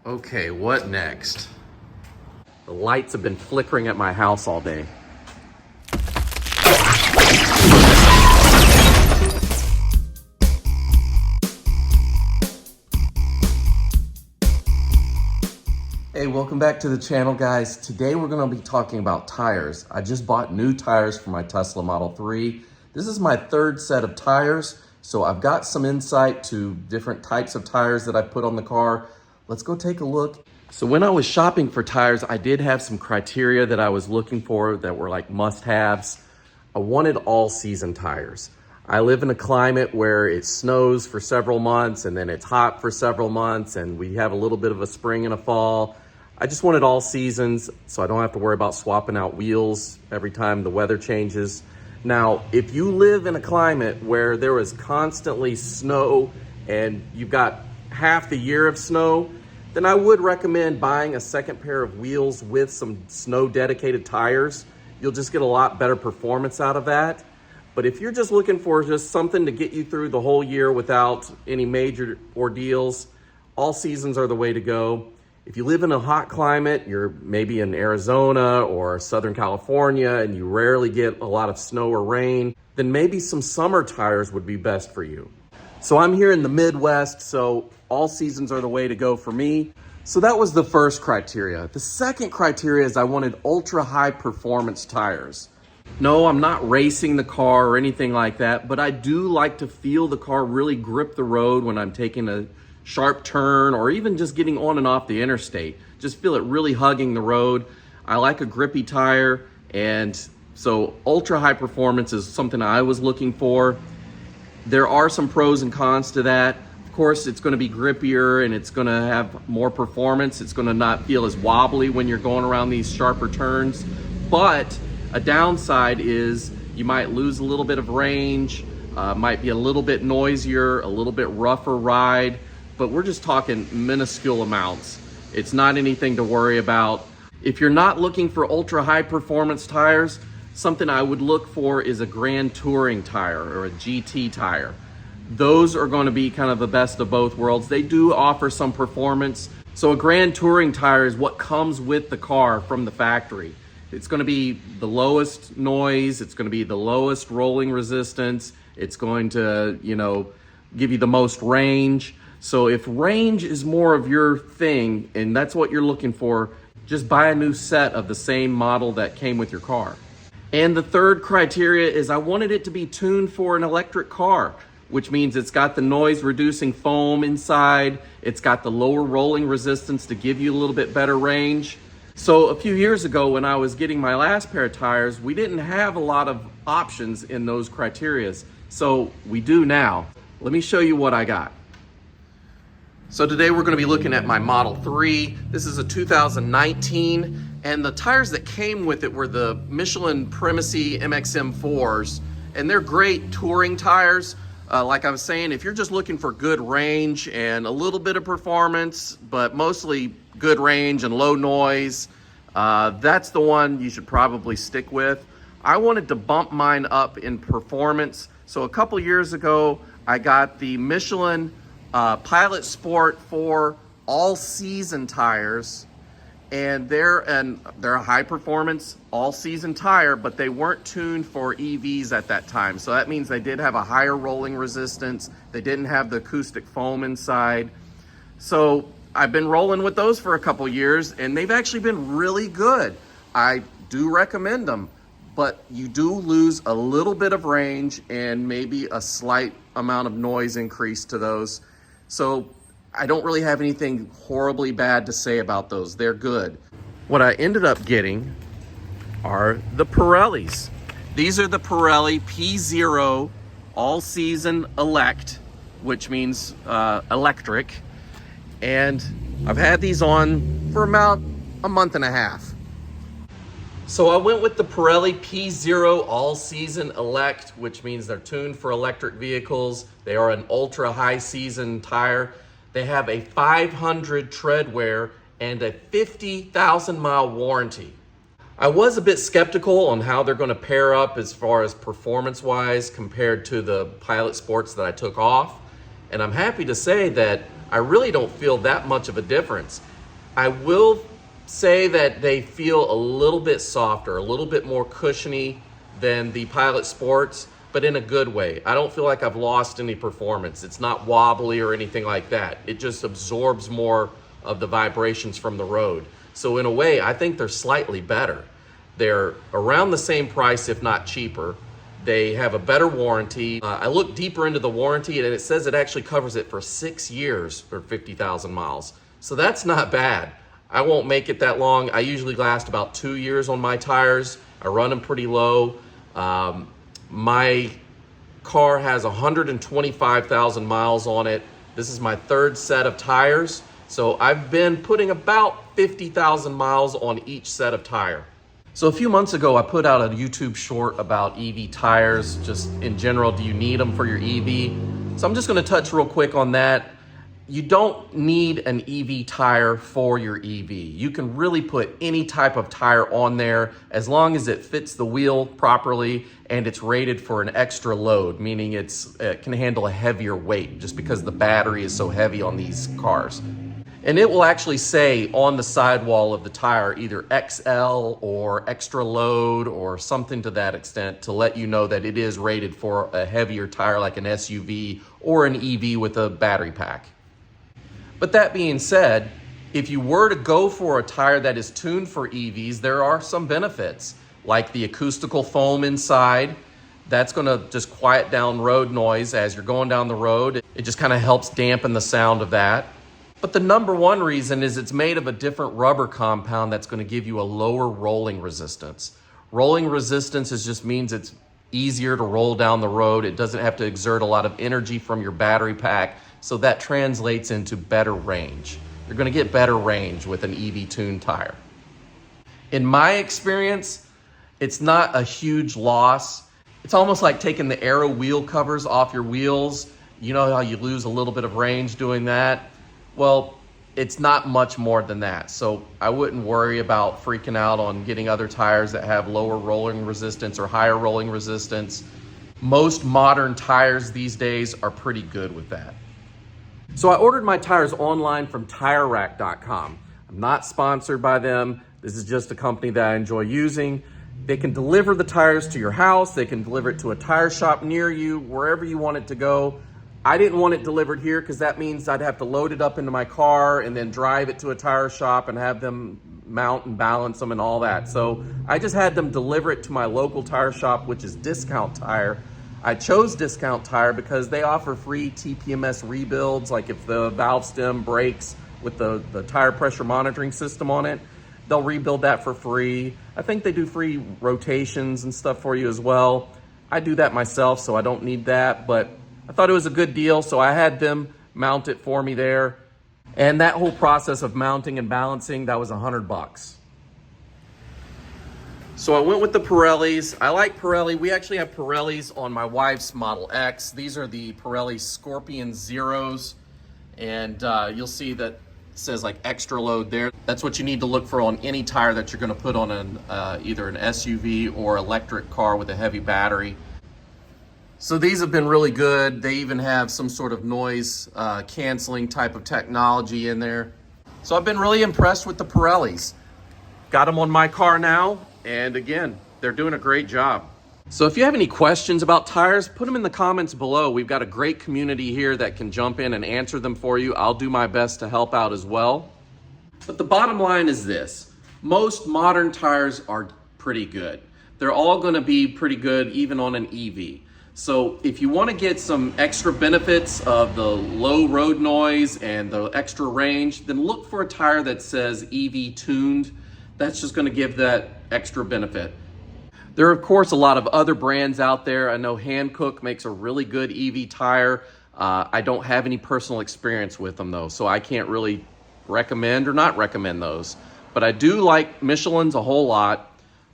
Okay, what next? The lights have been flickering at my house all day. Hey, welcome back to the channel, guys. Today we're gonna be talking about tires. I just bought new tires for my Tesla Model 3. This is my third set of tires, so I've got some insight to different types of tires that I put on the car. Let's go take a look. So when I was shopping for tires, I did have some criteria that I was looking for that were like must-haves. I wanted all-season tires. I live in a climate where it snows for several months and then it's hot for several months and we have a little bit of a spring and a fall. I just wanted all seasons so I don't have to worry about swapping out wheels every time the weather changes. Now, if you live in a climate where there is constantly snow and you've got half the year of snow, then I would recommend buying a second pair of wheels with some snow dedicated tires. You'll just get a lot better performance out of that. But if you're just looking for just something to get you through the whole year without any major ordeals, all seasons are the way to go. If you live in a hot climate, you're maybe in Arizona or Southern California and you rarely get a lot of snow or rain, then maybe some summer tires would be best for you. So I'm here in the Midwest, so all seasons are the way to go for me. So that was the first criteria. The second criteria is I wanted ultra high performance tires. No, I'm not racing the car or anything like that, but I do like to feel the car really grip the road when I'm taking a sharp turn or even just getting on and off the interstate. Just feel it really hugging the road. I like a grippy tire, and so ultra high performance is something I was looking for. There are some pros and cons to that. Of course, it's going to be grippier and it's going to have more performance. It's going to not feel as wobbly when you're going around these sharper turns. But a downside is you might lose a little bit of range, might be a little bit noisier, a little bit rougher ride, but we're just talking minuscule amounts. It's not anything to worry about. If you're not looking for ultra high performance tires, something I would look for is a Grand Touring tire or a GT tire. Those are going to be kind of the best of both worlds. They do offer some performance. So a Grand Touring tire is what comes with the car from the factory. It's going to be the lowest noise. It's going to be the lowest rolling resistance. It's going to, give you the most range. So if range is more of your thing and that's what you're looking for, just buy a new set of the same model that came with your car. And the third criteria is I wanted it to be tuned for an electric car, which means it's got the noise reducing foam inside. It's got the lower rolling resistance to give you a little bit better range. So a few years ago when I was getting my last pair of tires, we didn't have a lot of options in those criterias. So we do now. Let me show you what I got. So today we're going to be looking at my Model 3. This is a 2019. And the tires that came with it were the Michelin Primacy MXM4s, and they're great touring tires. Like I was saying, if you're just looking for good range and a little bit of performance, but mostly good range and low noise, that's the one you should probably stick with. I wanted to bump mine up in performance. So a couple years ago, I got the Michelin Pilot Sport 4 all-season tires. And they're a high performance all season tire, but they weren't tuned for EVs at that time. So that means they did have a higher rolling resistance. They didn't have the acoustic foam inside. So I've been rolling with those for a couple years and they've actually been really good. I do recommend them, but you do lose a little bit of range and maybe a slight amount of noise increase to those. So I don't really have anything horribly bad to say about those. They're good. What I ended up getting are the Pirellis. These are the Pirelli P0 all-season elect, which means electric. And I've had these on for about a month and a half. So I went with the Pirelli P0 all-season elect, which means they're tuned for electric vehicles. They are an ultra high season tire. They have a 500 tread wear and a 50,000 mile warranty. I was a bit skeptical on how they're going to pair up as far as performance wise compared to the Pilot Sports that I took off. And I'm happy to say that I really don't feel that much of a difference. I will say that they feel a little bit softer, a little bit more cushiony than the Pilot Sports, but in a good way. I don't feel like I've lost any performance. It's not wobbly or anything like that. It just absorbs more of the vibrations from the road. So in a way, I think they're slightly better. They're around the same price, if not cheaper. They have a better warranty. I looked deeper into the warranty and it says it actually covers it for 6 years for 50,000 miles. So that's not bad. I won't make it that long. I usually last about 2 years on my tires. I run them pretty low. My car has 125,000 miles on it. This is my third set of tires. So I've been putting about 50,000 miles on each set of tire. So a few months ago, I put out a YouTube short about EV tires, just in general, do you need them for your EV? So I'm just gonna touch real quick on that. You don't need an EV tire for your EV. You can really put any type of tire on there as long as it fits the wheel properly and it's rated for an extra load, meaning it can handle a heavier weight just because the battery is so heavy on these cars. And it will actually say on the sidewall of the tire either XL or extra load or something to that extent to let you know that it is rated for a heavier tire like an SUV or an EV with a battery pack. But that being said, if you were to go for a tire that is tuned for EVs, there are some benefits like the acoustical foam inside. That's going to just quiet down road noise as you're going down the road. It just kind of helps dampen the sound of that. But the number one reason is it's made of a different rubber compound that's going to give you a lower rolling resistance. Rolling resistance just means it's easier to roll down the road. It doesn't have to exert a lot of energy from your battery pack, so that translates into better range. You're going to get better range with an EV tuned tire. In my experience, it's not a huge loss. It's almost like taking the aero wheel covers off your wheels. You know how you lose a little bit of range doing that? Well, it's not much more than that. So I wouldn't worry about freaking out on getting other tires that have lower rolling resistance or higher rolling resistance. Most modern tires these days are pretty good with that. So I ordered my tires online from Tirerack.com. I'm not sponsored by them. This is just a company that I enjoy using. They can deliver the tires to your house. They can deliver it to a tire shop near you, wherever you want it to go. I didn't want it delivered here because that means I'd have to load it up into my car and then drive it to a tire shop and have them mount and balance them and all that. So I just had them deliver it to my local tire shop, which is Discount Tire. I chose Discount Tire because they offer free TPMS rebuilds, like if the valve stem breaks with the tire pressure monitoring system on it, they'll rebuild that for free. I think they do free rotations and stuff for you as well. I do that myself, so I don't need that, but I thought it was a good deal, so I had them mount it for me there. And that whole process of mounting and balancing, that was $100. So I went with the Pirellis. I like Pirelli. We actually have Pirellis on my wife's Model X. These are the Pirelli Scorpion Zeros. And you'll see that it says like extra load there. That's what you need to look for on any tire that you're gonna put on either an SUV or electric car with a heavy battery. So these have been really good. They even have some sort of noise canceling type of technology in there. So I've been really impressed with the Pirellis. Got them on my car now, and again, they're doing a great job. So if you have any questions about tires, put them in the comments below. We've got a great community here that can jump in and answer them for you. I'll do my best to help out as well. But the bottom line is this: most modern tires are pretty good. They're all gonna be pretty good even on an EV. So if you want to get some extra benefits of the low road noise and the extra range, then look for a tire that says EV tuned. That's just going to give that extra benefit. There are, of course, a lot of other brands out there. I know Hankook makes a really good EV tire. I don't have any personal experience with them though, so I can't really recommend or not recommend those. But I do like Michelin's a whole lot.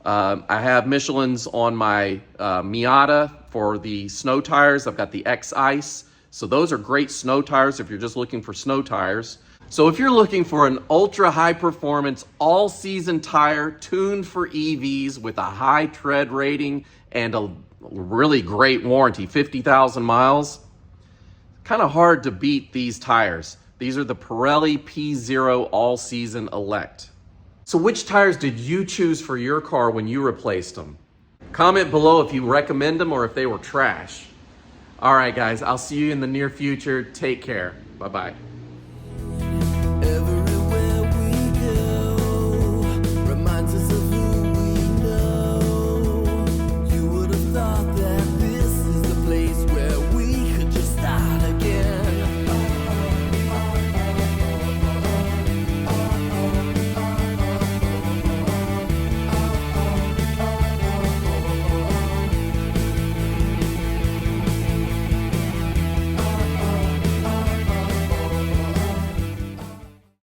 I have Michelin's on my Miata for the snow tires. I've got the X-Ice. So those are great snow tires if you're just looking for snow tires. So if you're looking for an ultra high performance all season tire tuned for EVs with a high tread rating and a really great warranty, 50,000 miles, kind of hard to beat these tires. These are the Pirelli P0 All-Season Elect. So which tires did you choose for your car when you replaced them? Comment below if you recommend them or if they were trash. All right, guys, I'll see you in the near future. Take care. Bye-bye.